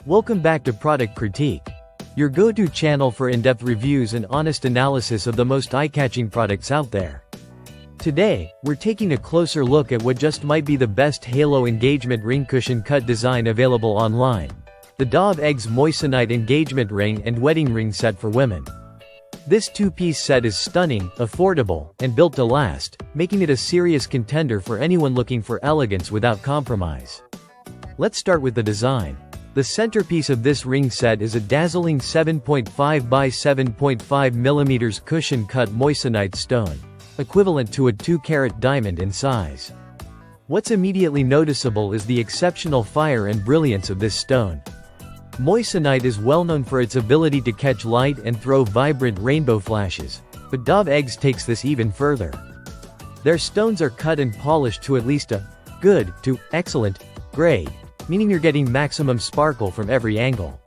Welcome back to Product Critique, your go-to channel for in-depth reviews and honest analysis of the most eye-catching products out there. Today, we're taking a closer look at what just might be the best halo engagement ring cushion cut design available online. The DovEggs Moissanite engagement ring and wedding ring set for women. This two-piece set is stunning, affordable, and built to last, making it a serious contender for anyone looking for elegance without compromise. Let's start with the design. The centerpiece of this ring set is a dazzling 7.5 by 7.5 mm cushion-cut moissanite stone, equivalent to a 2-carat diamond in size. What's immediately noticeable is the exceptional fire and brilliance of this stone. Moissanite is well known for its ability to catch light and throw vibrant rainbow flashes, but DovEggs takes this even further. Their stones are cut and polished to at least a good to excellent grade, meaning you're getting maximum sparkle from every angle.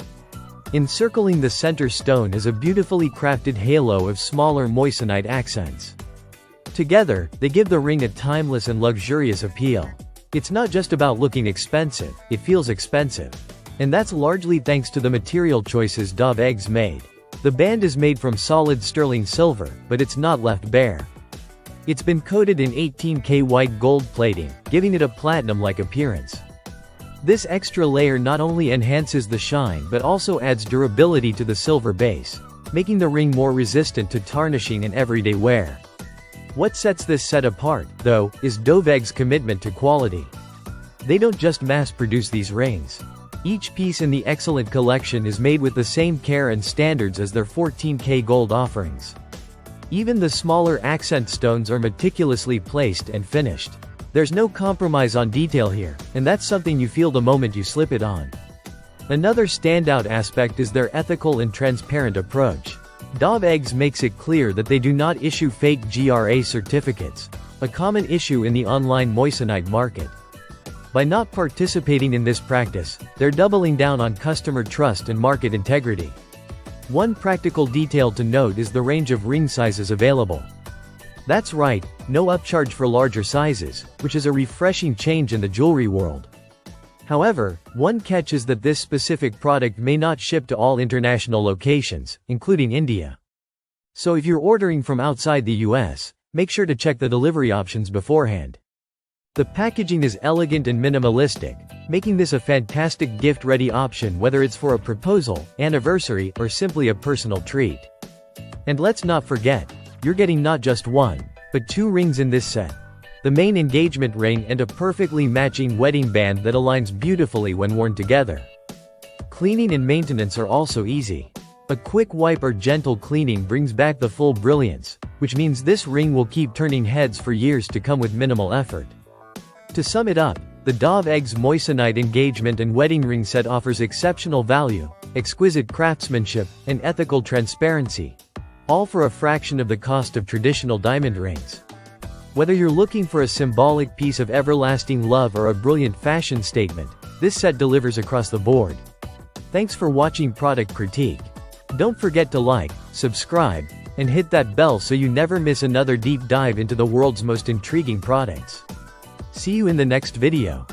Encircling the center stone is a beautifully crafted halo of smaller moissanite accents. Together, they give the ring a timeless and luxurious appeal. It's not just about looking expensive, it feels expensive. And that's largely thanks to the material choices DovEggs made. The band is made from solid sterling silver, but it's not left bare. It's been coated in 18K white gold plating, giving it a platinum-like appearance. This extra layer not only enhances the shine but also adds durability to the silver base, making the ring more resistant to tarnishing and everyday wear. What sets this set apart, though, is DovEggs' commitment to quality. They don't just mass-produce these rings. Each piece in the excellent collection is made with the same care and standards as their 14K gold offerings. Even the smaller accent stones are meticulously placed and finished. There's no compromise on detail here, and that's something you feel the moment you slip it on. Another standout aspect is their ethical and transparent approach. DovEggs makes it clear that they do not issue fake GRA certificates, a common issue in the online moissanite market. By not participating in this practice, they're doubling down on customer trust and market integrity. One practical detail to note is the range of ring sizes available. That's right, no upcharge for larger sizes, which is a refreshing change in the jewelry world. However, one catch is that this specific product may not ship to all international locations, including India. So if you're ordering from outside the US, make sure to check the delivery options beforehand. The packaging is elegant and minimalistic, making this a fantastic gift-ready option whether it's for a proposal, anniversary, or simply a personal treat. And let's not forget, you're getting not just one, but two rings in this set. The main engagement ring and a perfectly matching wedding band that aligns beautifully when worn together. Cleaning and maintenance are also easy. A quick wipe or gentle cleaning brings back the full brilliance, which means this ring will keep turning heads for years to come with minimal effort. To sum it up, the DovEggs Moissanite engagement and wedding ring set offers exceptional value, exquisite craftsmanship, and ethical transparency, all for a fraction of the cost of traditional diamond rings. Whether you're looking for a symbolic piece of everlasting love or a brilliant fashion statement, this set delivers across the board. Thanks for watching Product Critique. Don't forget to like, subscribe, and hit that bell so you never miss another deep dive into the world's most intriguing products. See you in the next video.